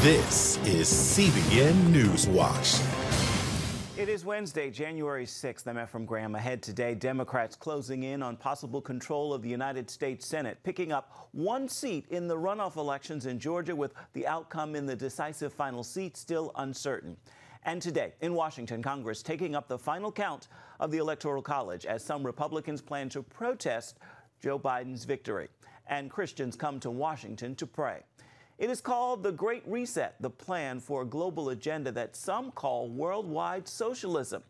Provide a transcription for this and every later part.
This is CBN NewsWatch. It is Wednesday, January 6th. I'm Ephraim Graham. Ahead today, Democrats closing in on possible control of the United States Senate, picking up one seat in the runoff elections in Georgia, with the outcome in the decisive final seat still uncertain. And today, in Washington, Congress taking up the final count of the Electoral College as some Republicans plan to protest Joe Biden's victory. And Christians come to Washington to pray. It is called the Great Reset, the plan for a global agenda that some call worldwide socialism.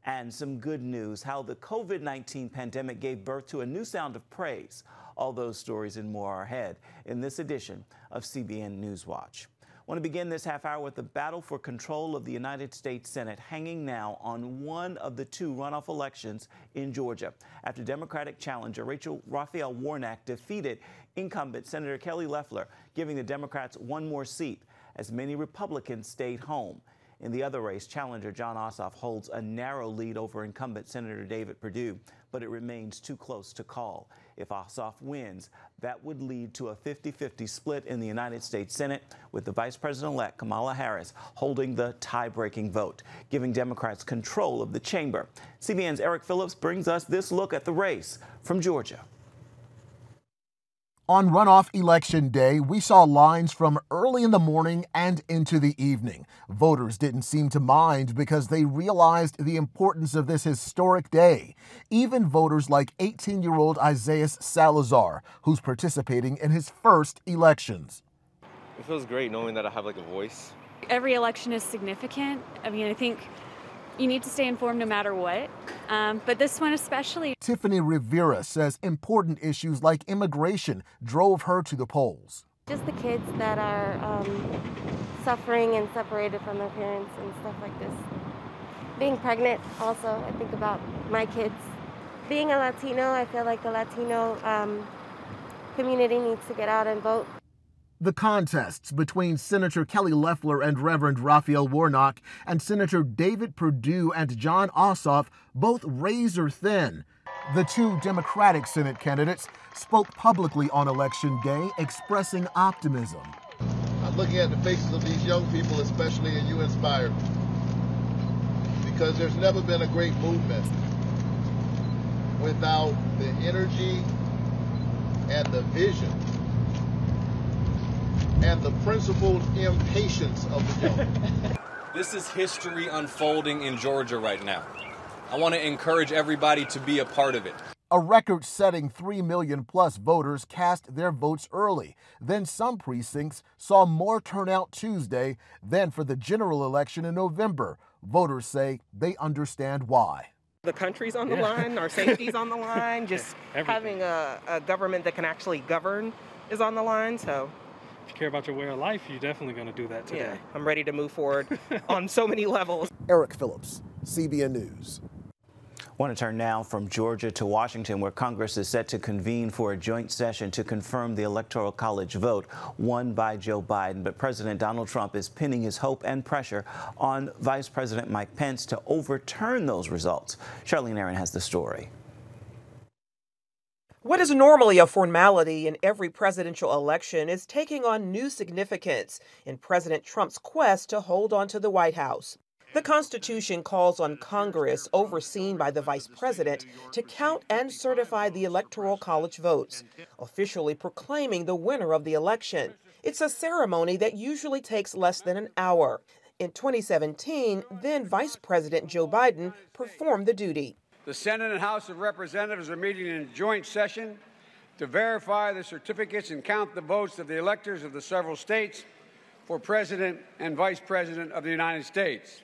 And some good news, how the COVID-19 pandemic gave birth to a new sound of praise. All those stories and more are ahead in this edition of CBN NewsWatch. I want to begin this half hour with the battle for control of the United States Senate hanging now on one of the two runoff elections in Georgia, after Democratic challenger Raphael Warnock defeated incumbent Senator Kelly Loeffler, giving the Democrats one more seat, as many Republicans stayed home. In the other race, challenger Jon Ossoff holds a narrow lead over incumbent Senator David Perdue, but it remains too close to call. If Ossoff wins, that would lead to a 50-50 split in the United States Senate, with the Vice President-elect Kamala Harris holding the tie-breaking vote, giving Democrats control of the chamber. CBN's Eric Phillips brings us this look at the race from Georgia. On runoff election day, we saw lines from early in the morning and into the evening. Voters didn't seem to mind because they realized the importance of this historic day. Even voters like 18-year-old Isaiah Salazar, who's participating in his first elections. It feels great knowing that I have a voice. Every election is significant. I mean, I think you need to stay informed no matter what, but this one especially. Tiffany Rivera says important issues like immigration drove her to the polls. Just the kids that are suffering and separated from their parents and stuff like this. Being pregnant also, I think about my kids. Being a Latino, I feel like the Latino community needs to get out and vote. The contests between Senator Kelly Loeffler and Reverend Raphael Warnock and Senator David Perdue and Jon Ossoff both razor thin. The two Democratic Senate candidates spoke publicly on Election Day, expressing optimism. I'm looking at the faces of these young people especially, and you inspire me. Because there's never been a great movement without the energy and the vision and the principled impatience of the young. This is history unfolding in Georgia right now. I want to encourage everybody to be a part of it. A record-setting 3 million plus voters cast their votes early. Then some precincts saw more turnout Tuesday than for the general election in November. Voters say they understand why. The country's on the line, our safety's on the line, just having a government that can actually govern is on the line, so. If you care about your way of life, you're definitely going to do that today. Yeah, I'm ready to move forward on so many levels. Eric Phillips, CBN News. I want to turn now from Georgia to Washington, where Congress is set to convene for a joint session to confirm the Electoral College vote won by Joe Biden. But President Donald Trump is pinning his hope and pressure on Vice President Mike Pence to overturn those results. Charlene Aaron has the story. What is normally a formality in every presidential election is taking on new significance in President Trump's quest to hold on to the White House. The Constitution calls on Congress, overseen by the Vice President, to count and certify the Electoral College votes, officially proclaiming the winner of the election. It's a ceremony that usually takes less than an hour. In 2017, then Vice President Joe Biden performed the duty. The Senate and House of Representatives are meeting in joint session to verify the certificates and count the votes of the electors of the several states for President and Vice President of the United States.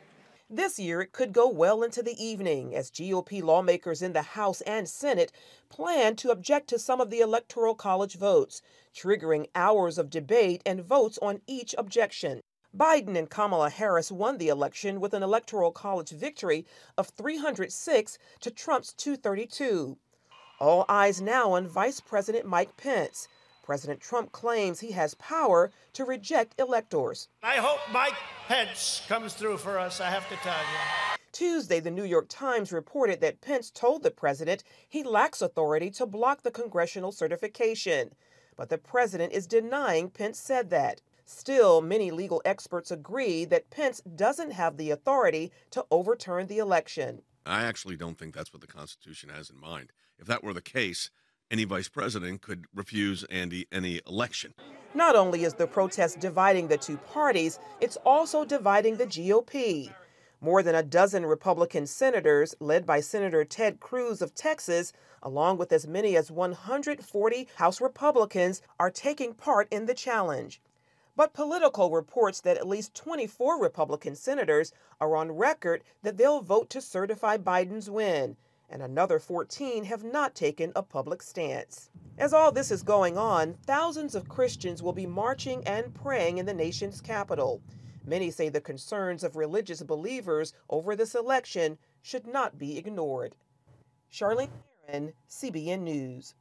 This year, it could go well into the evening as GOP lawmakers in the House and Senate plan to object to some of the Electoral College votes, triggering hours of debate and votes on each objection. Biden and Kamala Harris won the election with an Electoral College victory of 306 to Trump's 232. All eyes now on Vice President Mike Pence. President Trump claims he has power to reject electors. I hope Mike Pence comes through for us, I have to tell you. Tuesday, the New York Times reported that Pence told the president he lacks authority to block the congressional certification. But the president is denying Pence said that. Still, many legal experts agree that Pence doesn't have the authority to overturn the election. I actually don't think that's what the Constitution has in mind. If that were the case, any vice president could refuse any election. Not only is the protest dividing the two parties, it's also dividing the GOP. More than a dozen Republican senators, led by Senator Ted Cruz of Texas, along with as many as 140 House Republicans, are taking part in the challenge. But Politico reports that at least 24 Republican senators are on record that they'll vote to certify Biden's win, and another 14 have not taken a public stance. As all this is going on, thousands of Christians will be marching and praying in the nation's capital. Many say the concerns of religious believers over this election should not be ignored. Charlene Aaron, CBN News.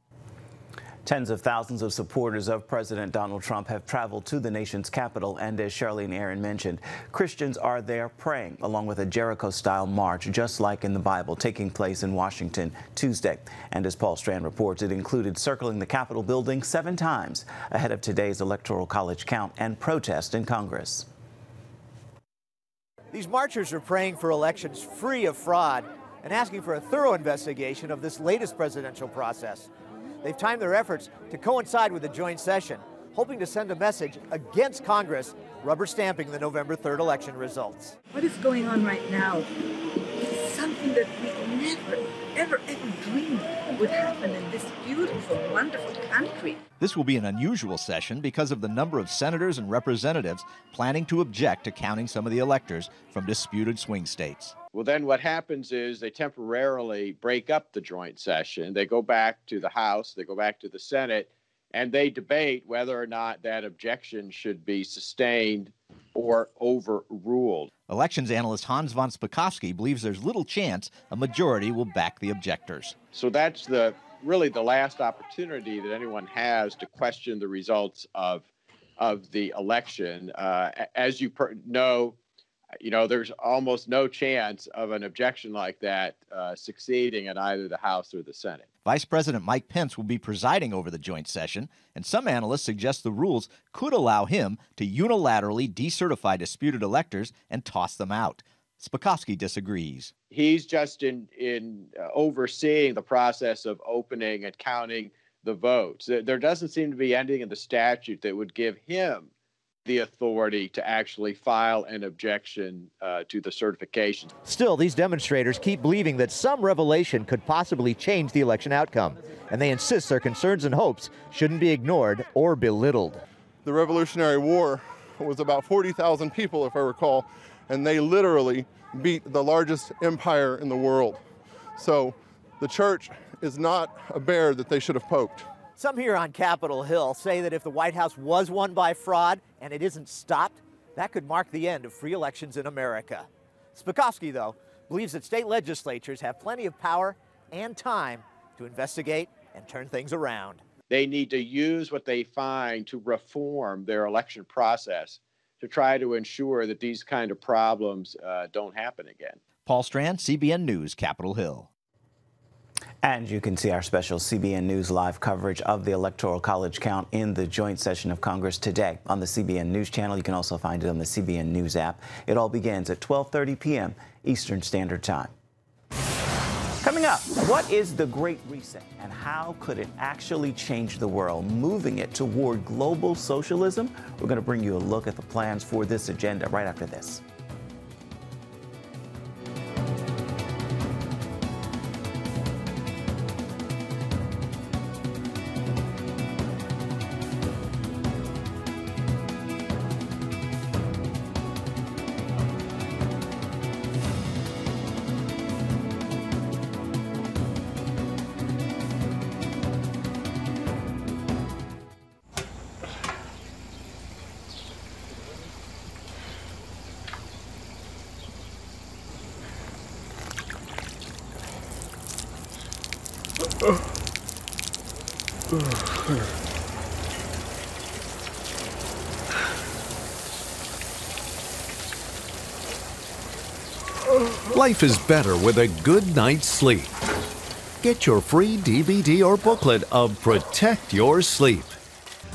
Tens of thousands of supporters of President Donald Trump have traveled to the nation's capital, and as Charlene Aaron mentioned, Christians are there praying, along with a Jericho-style march, just like in the Bible, taking place in Washington Tuesday. And as Paul Strand reports, it included circling the Capitol building 7 times ahead of today's Electoral College count and protest in Congress. These marchers are praying for elections free of fraud and asking for a thorough investigation of this latest presidential process. They've timed their efforts to coincide with the joint session, hoping to send a message against Congress rubber stamping the November 3rd election results. What is going on right now is something that we never, ever dreamed would happen in this beautiful, wonderful country. This will be an unusual session because of the number of senators and representatives planning to object to counting some of the electors from disputed swing states. Well, then what happens is they temporarily break up the joint session. They go back to the House, they go back to the Senate, and they debate whether or not that objection should be sustained or overruled. Elections analyst Hans von Spakovsky believes there's little chance a majority will back the objectors. So that's really the last opportunity that anyone has to question the results of the election. As you know, there's almost no chance of an objection like that succeeding in either the House or the Senate. Vice President Mike Pence will be presiding over the joint session, and some analysts suggest the rules could allow him to unilaterally decertify disputed electors and toss them out. Spakovsky disagrees. He's just in overseeing the process of opening and counting the votes. There doesn't seem to be anything in the statute that would give him the authority to actually file an objection to the certification. Still, these demonstrators keep believing that some revelation could possibly change the election outcome, and they insist their concerns and hopes shouldn't be ignored or belittled. The Revolutionary War was about 40,000 people, if I recall, and they literally beat the largest empire in the world. So the church is not a bear that they should have poked. Some here on Capitol Hill say that if the White House was won by fraud and it isn't stopped, that could mark the end of free elections in America. Spakovsky, though, believes that state legislatures have plenty of power and time to investigate and turn things around. They need to use what they find to reform their election process to try to ensure that these kind of problems don't happen again. Paul Strand, CBN News, Capitol Hill. And you can see our special CBN News live coverage of the Electoral College count in the joint session of Congress today on the CBN News Channel. You can also find it on the CBN News app. It all begins at 12:30 p.m. Eastern Standard Time. Coming up, what is the Great Reset and how could it actually change the world, moving it toward global socialism? We're going to bring you a look at the plans for this agenda right after this. Life is better with a good night's sleep. Get your free DVD or booklet of Protect Your Sleep.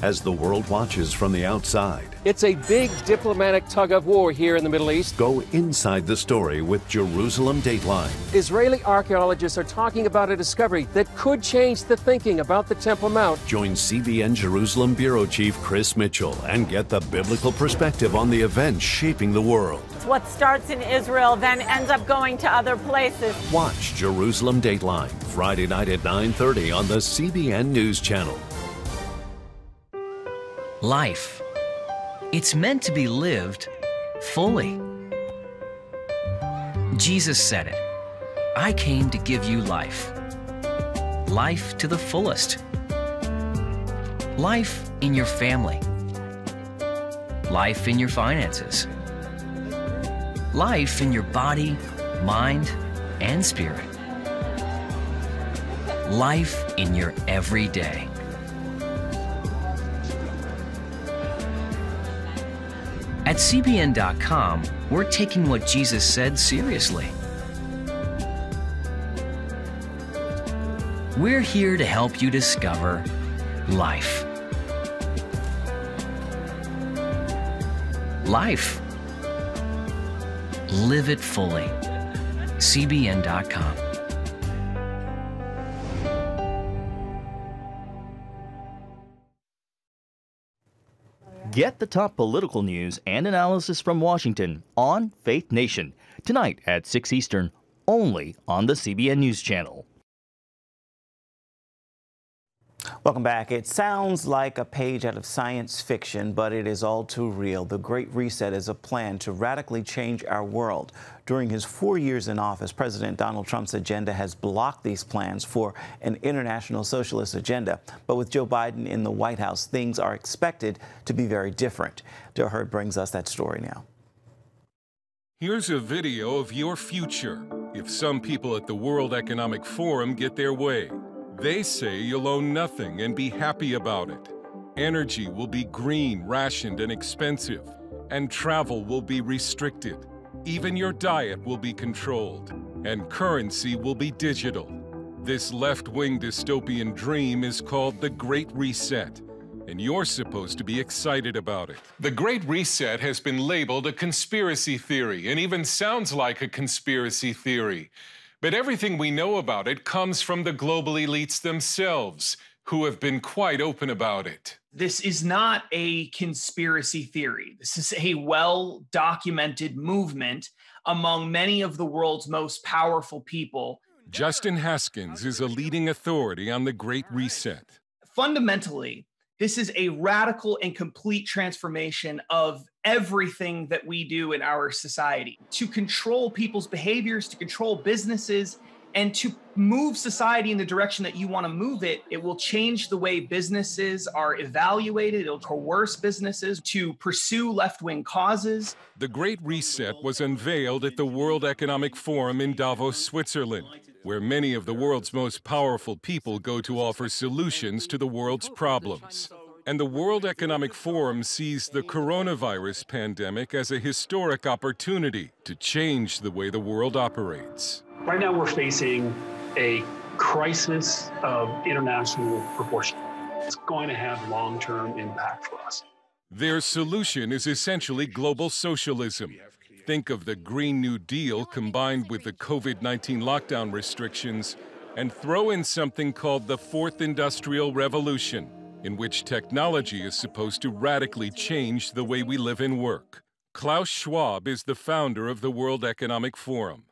as the world watches from the outside. It's a big diplomatic tug of war here in the Middle East. Go inside the story with Jerusalem Dateline. Israeli archaeologists are talking about a discovery that could change the thinking about the Temple Mount. Join CBN Jerusalem Bureau Chief Chris Mitchell and get the biblical perspective on the events shaping the world. What starts in Israel then ends up going to other places. Watch Jerusalem Dateline, Friday night at 9:30 on the CBN News Channel. Life. It's meant to be lived fully. Jesus said it. I came to give you life. Life to the fullest. Life in your family. Life in your finances. Life in your body, mind, and spirit. Life in your everyday. At CBN.com, we're taking what Jesus said seriously. We're here to help you discover life. Life. Live it fully. CBN.com. Get the top political news and analysis from Washington on Faith Nation, tonight at 6 Eastern, only on the CBN News Channel. Welcome back. It sounds like a page out of science fiction, but it is all too real. The Great Reset is a plan to radically change our world. During his 4 years in office, President Donald Trump's agenda has blocked these plans for an international socialist agenda. But with Joe Biden in the White House, things are expected to be very different. Joe Hurd brings us that story now. Here's a video of your future if some people at the World Economic Forum get their way. They say you'll own nothing and be happy about it. Energy will be green, rationed, and expensive, and travel will be restricted. Even your diet will be controlled, and currency will be digital. This left-wing dystopian dream is called the Great Reset, and you're supposed to be excited about it. The Great Reset has been labeled a conspiracy theory, and even sounds like a conspiracy theory. But everything we know about it comes from the global elites themselves, who have been quite open about it. This is not a conspiracy theory. This is a well-documented movement among many of the world's most powerful people. Justin Haskins is a leading authority on the Great Reset. Fundamentally, this is a radical and complete transformation of everything that we do in our society to control people's behaviors, to control businesses, and to move society in the direction that you want to move it. It will change the way businesses are evaluated. It'll coerce businesses to pursue left-wing causes. The Great Reset was unveiled at the World Economic Forum in Davos, Switzerland, where many of the world's most powerful people go to offer solutions to the world's problems. And the World Economic Forum sees the coronavirus pandemic as a historic opportunity to change the way the world operates. Right now, we're facing a crisis of international proportion. It's going to have long-term impact for us. Their solution is essentially global socialism. Think of the Green New Deal combined with the COVID-19 lockdown restrictions, and throw in something called the Fourth Industrial Revolution, in which technology is supposed to radically change the way we live and work. Klaus Schwab is the founder of the World Economic Forum.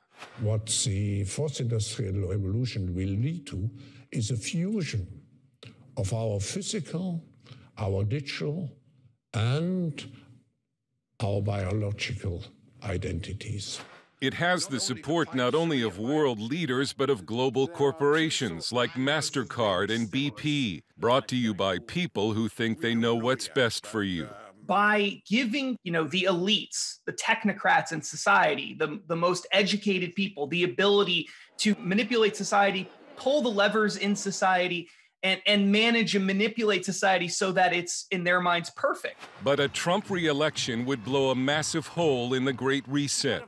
What the Fourth Industrial Revolution will lead to is a fusion of our physical, our digital, and our biological identities. It has the support not only of world leaders, but of global corporations like MasterCard and BP, brought to you by people who think they know what's best for you. By giving, the elites, the technocrats in society, the most educated people, the ability to manipulate society, pull the levers in society, and manage and manipulate society so that it's, in their minds, perfect. But a Trump re-election would blow a massive hole in the Great Reset.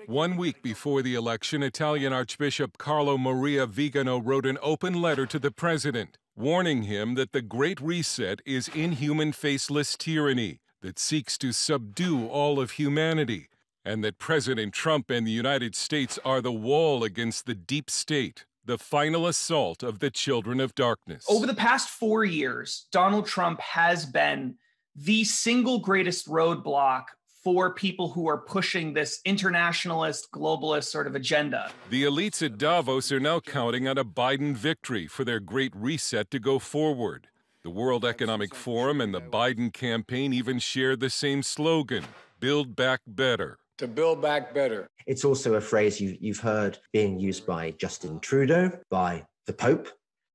1 week before the election, Italian Archbishop Carlo Maria Vigano wrote an open letter to the president, warning him that the Great Reset is inhuman, faceless tyranny that seeks to subdue all of humanity, and that President Trump and the United States are the wall against the deep state, the final assault of the children of darkness. Over the past 4 years, Donald Trump has been the single greatest roadblock for people who are pushing this internationalist, globalist sort of agenda. The elites at Davos are now counting on a Biden victory for their Great Reset to go forward. The World Economic Forum and the Biden campaign even share the same slogan, Build Back Better. To build back better. It's also a phrase you've heard being used by Justin Trudeau, by the Pope,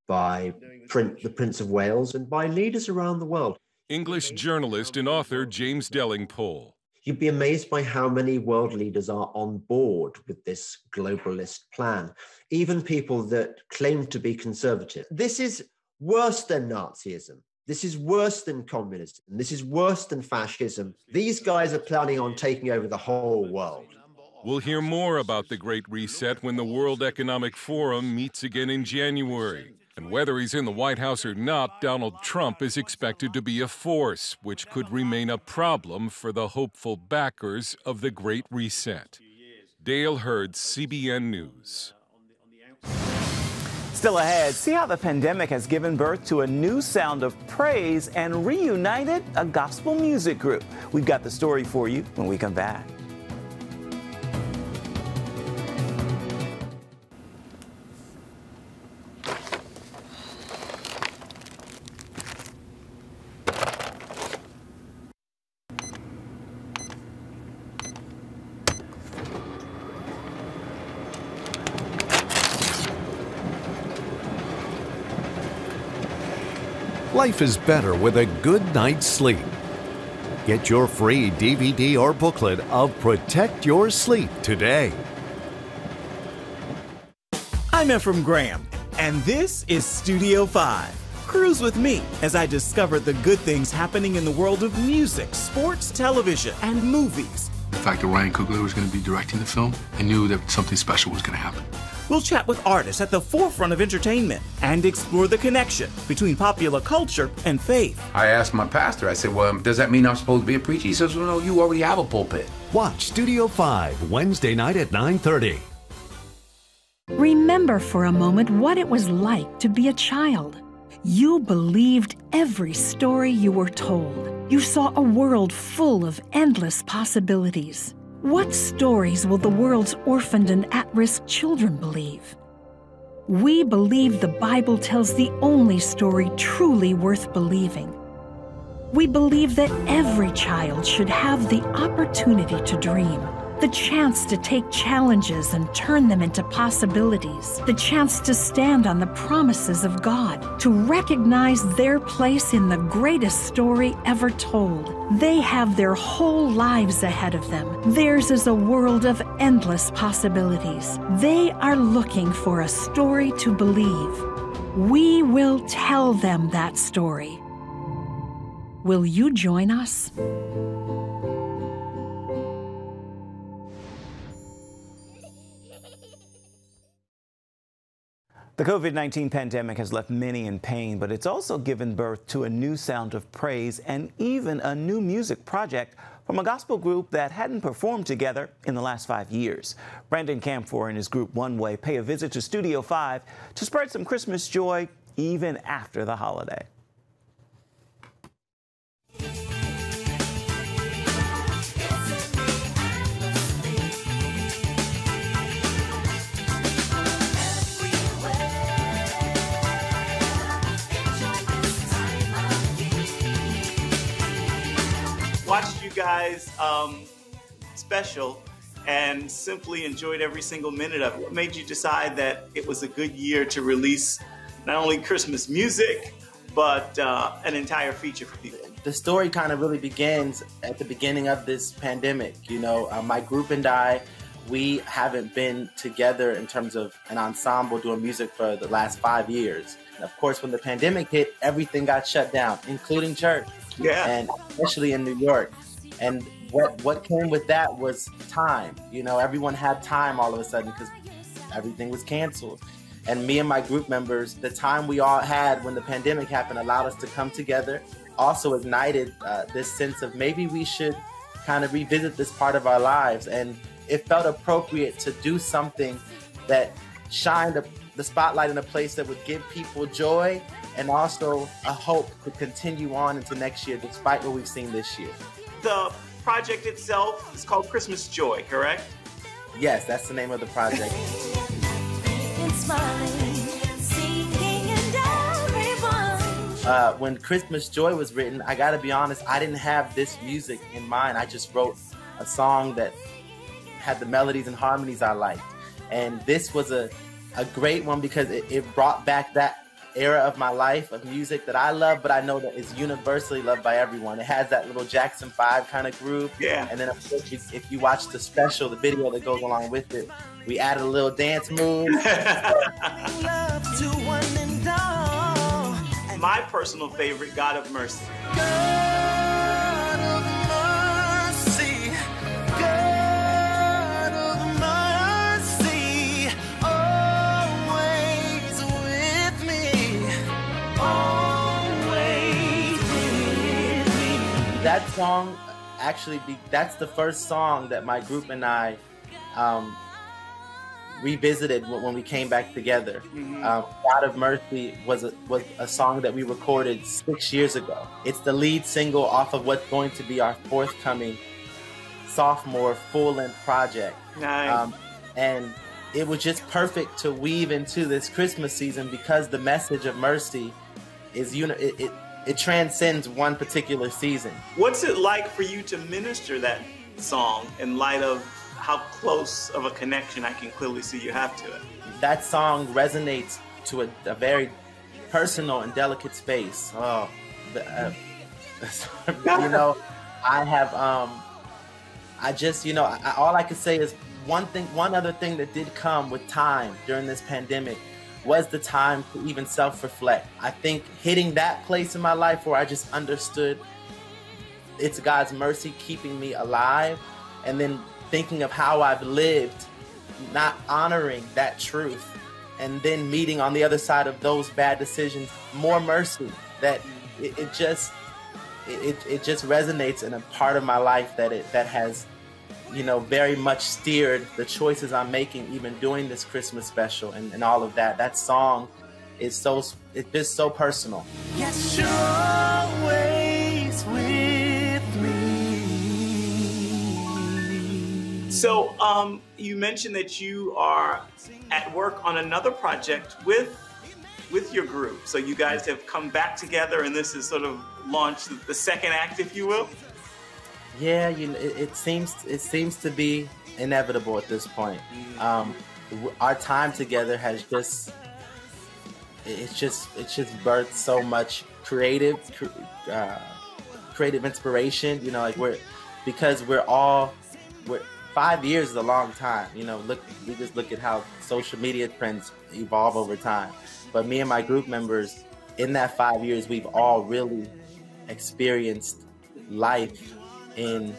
by the Prince of Wales, and by leaders around the world. English journalist and author James Delingpole. You'd be amazed by how many world leaders are on board with this globalist plan, even people that claim to be conservative. This is worse than Nazism. This is worse than communism. This is worse than fascism. These guys are planning on taking over the whole world. We'll hear more about the Great Reset when the World Economic Forum meets again in January. And whether he's in the White House or not, Donald Trump is expected to be a force, which could remain a problem for the hopeful backers of the Great Reset. Dale Hurd, CBN News. Still ahead, see how the pandemic has given birth to a new sound of praise and reunited a gospel music group. We've got the story for you when we come back. Life is better with a good night's sleep. Get your free DVD or booklet of Protect Your Sleep today. I'm Ephraim Graham, and this is Studio 5. Cruise with me as I discover the good things happening in the world of music, sports, television, and movies. The fact that Ryan Coogler was going to be directing the film, I knew that something special was going to happen. We'll chat with artists at the forefront of entertainment and explore the connection between popular culture and faith. I asked my pastor, I said, well, does that mean I'm supposed to be a preacher? He says, well, no, you already have a pulpit. Watch Studio 5 Wednesday night at 9:30. Remember for a moment what it was like to be a child. You believed every story you were told. You saw a world full of endless possibilities. What stories will the world's orphaned and at-risk children believe? We believe the Bible tells the only story truly worth believing. We believe that every child should have the opportunity to dream, the chance to take challenges and turn them into possibilities, the chance to stand on the promises of God, to recognize their place in the greatest story ever told. They have their whole lives ahead of them. Theirs is a world of endless possibilities. They are looking for a story to believe. We will tell them that story. Will you join us? The COVID-19 pandemic has left many in pain, but it's also given birth to a new sound of praise and even a new music project from a gospel group that hadn't performed together in the last 5 years. Brandon Camphor and his group One Way pay a visit to Studio 5 to spread some Christmas joy even after the holiday. Watched you guys special and simply enjoyed every single minute of it. What made you decide that it was a good year to release not only Christmas music, but an entire feature for people? The story kind of really begins at the beginning of this pandemic. You know, my group and I, we haven't been together in terms of an ensemble doing music for the last 5 years. And of course, when the pandemic hit, everything got shut down, including church. Yeah. And especially in New York. And what came with that was time. You know, everyone had time all of a sudden because everything was canceled. And me and my group members, the time we all had when the pandemic happened allowed us to come together, also ignited this sense of maybe we should kind of revisit this part of our lives. And it felt appropriate to do something that shined the spotlight in a place that would give people joy and also a hope to continue on into next year despite what we've seen this year. The project itself is called Christmas Joy, correct? Yes, that's the name of the project. When Christmas Joy was written, I gotta be honest, I didn't have this music in mind. I just wrote a song that had the melodies and harmonies I liked. And this was a great one because it brought back that era of my life of music that I love, but I know that is universally loved by everyone. It has that little Jackson 5 kind of groove. Yeah. And then of course, if you watch the special, the video that goes along with it, we added a little dance move. My personal favorite, God of Mercy. That song actually, that's the first song that my group and I revisited when we came back together. God of Mercy was a song that we recorded 6 years ago. It's the lead single off of what's going to be our forthcoming sophomore full-length project. Nice. And it was just perfect to weave into this Christmas season because the message of mercy is, it transcends one particular season. What's it like for you to minister that song in light of how close of a connection I can clearly see you have to it? That song resonates to a very personal and delicate space. Oh, you know, I have, I just, you know, all I could say is one other thing that did come with time during this pandemic was the time to even self-reflect. I think hitting that place in my life where I just understood it's God's mercy keeping me alive, and then thinking of how I've lived, not honoring that truth, and then meeting on the other side of those bad decisions, more mercy, that it just resonates in a part of my life that has, you know, very much steered the choices I'm making, even doing this Christmas special and all of that. That song is it's just so personal. Yes, you're always with me. So, you mentioned that you are at work on another project with your group. So you guys have come back together, and this is sort of launched the second act, if you will. Yeah, you know, it seems to be inevitable at this point. Our time together has just birthed so much creative inspiration. You know, like we're 5 years is a long time. You know, we just look at how social media trends evolve over time. But me and my group members, in that 5 years, we've all really experienced life in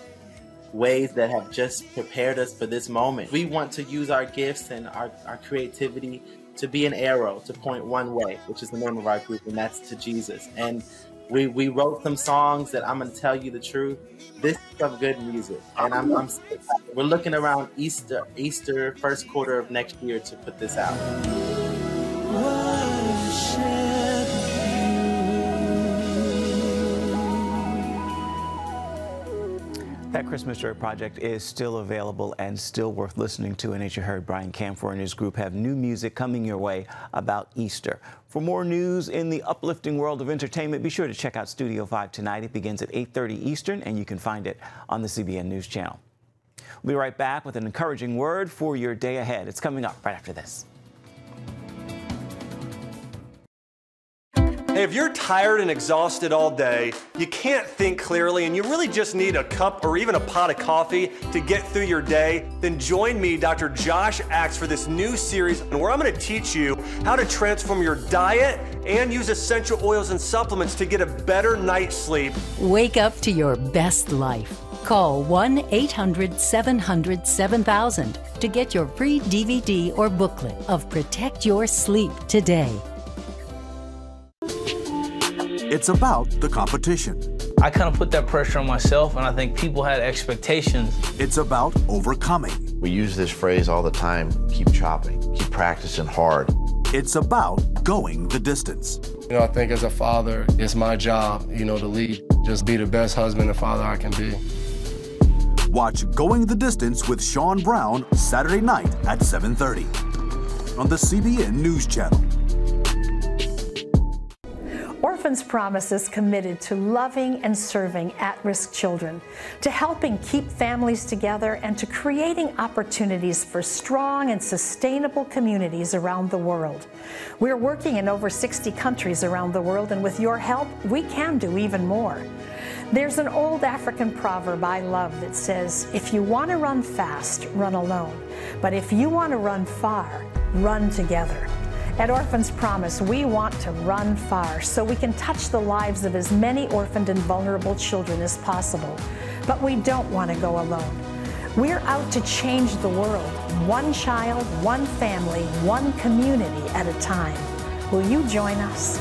ways that have just prepared us for this moment. We want to use our gifts and our creativity to be an arrow to point one way, which is the name of our group, and that's to Jesus. And we wrote some songs that, I'm going to tell you the truth, this is some good music. And we're looking around Easter, first quarter of next year to put this out. That Christmas Joy project is still available and still worth listening to. And as you heard, Brian Camphor and his group have new music coming your way about Easter. For more news in the uplifting world of entertainment, be sure to check out Studio 5 tonight. It begins at 8:30 Eastern, and you can find it on the CBN News Channel. We'll be right back with an encouraging word for your day ahead. It's coming up right after this. Hey, if you're tired and exhausted all day, you can't think clearly, and you really just need a cup or even a pot of coffee to get through your day, then join me, Dr. Josh Axe, for this new series where I'm going to teach you how to transform your diet and use essential oils and supplements to get a better night's sleep. Wake up to your best life. Call 1-800-700-7000 to get your free DVD or booklet of Protect Your Sleep today. It's about the competition. I kind of put that pressure on myself, and I think people had expectations. It's about overcoming. We use this phrase all the time, keep chopping, keep practicing hard. It's about going the distance. I think as a father, it's my job, to lead. Just be the best husband and father I can be. Watch Going the Distance with Sean Brown Saturday night at 7:30 on the CBN News Channel. Orphans Promise is committed to loving and serving at-risk children, to helping keep families together, and to creating opportunities for strong and sustainable communities around the world. We're working in over 60 countries around the world, and with your help, we can do even more. There's an old African proverb I love that says, if you want to run fast, run alone. But if you want to run far, run together. At Orphans Promise, we want to run far so we can touch the lives of as many orphaned and vulnerable children as possible. But we don't want to go alone. We're out to change the world, one child, one family, one community at a time. Will you join us?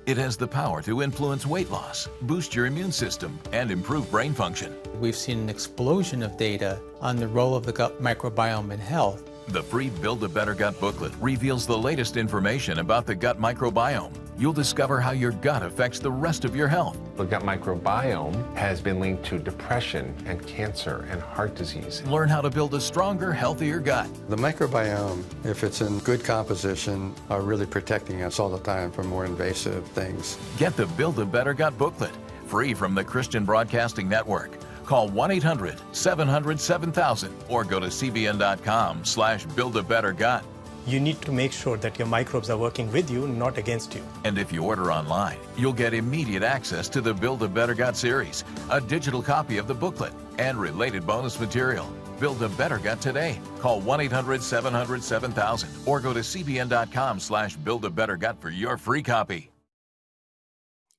It has the power to influence weight loss, boost your immune system, and improve brain function. We've seen an explosion of data on the role of the gut microbiome in health. The free Build a Better Gut booklet reveals the latest information about the gut microbiome. You'll discover how your gut affects the rest of your health. The gut microbiome has been linked to depression and cancer and heart disease. Learn how to build a stronger, healthier gut. The microbiome, if it's in good composition, are really protecting us all the time from more invasive things. Get the Build a Better Gut booklet, free from the Christian Broadcasting Network. Call 1-800-700-7000 or go to cbn.com/buildabettergut. You need to make sure that your microbes are working with you, not against you. And if you order online, you'll get immediate access to the Build a Better Gut series, a digital copy of the booklet, and related bonus material. Build a Better Gut today. Call 1-800-700-7000 or go to cbn.com/buildabettergut for your free copy.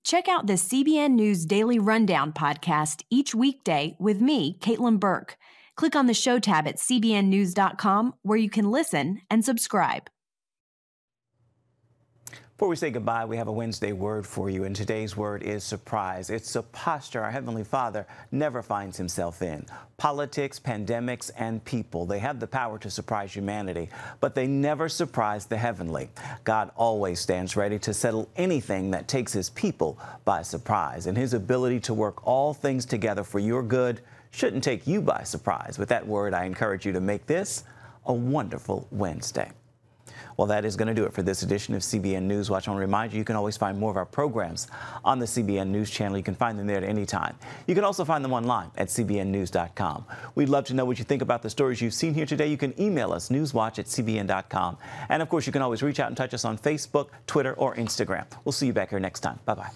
Check out the CBN News Daily Rundown podcast each weekday with me, Caitlin Burke. Click on the show tab at cbnnews.com where you can listen and subscribe. Before we say goodbye, we have a Wednesday word for you, and today's word is surprise. It's a posture our Heavenly Father never finds himself in. Politics, pandemics, and people, they have the power to surprise humanity, but they never surprise the heavenly. God always stands ready to settle anything that takes his people by surprise, and his ability to work all things together for your good shouldn't take you by surprise. With that word, I encourage you to make this a wonderful Wednesday. Well, that is going to do it for this edition of CBN NewsWatch. I want to remind you can always find more of our programs on the CBN News Channel. You can find them there at any time. You can also find them online at cbnnews.com. We'd love to know what you think about the stories you've seen here today. You can email us, newswatch@cbn.com. And, of course, you can always reach out and touch us on Facebook, Twitter, or Instagram. We'll see you back here next time. Bye-bye.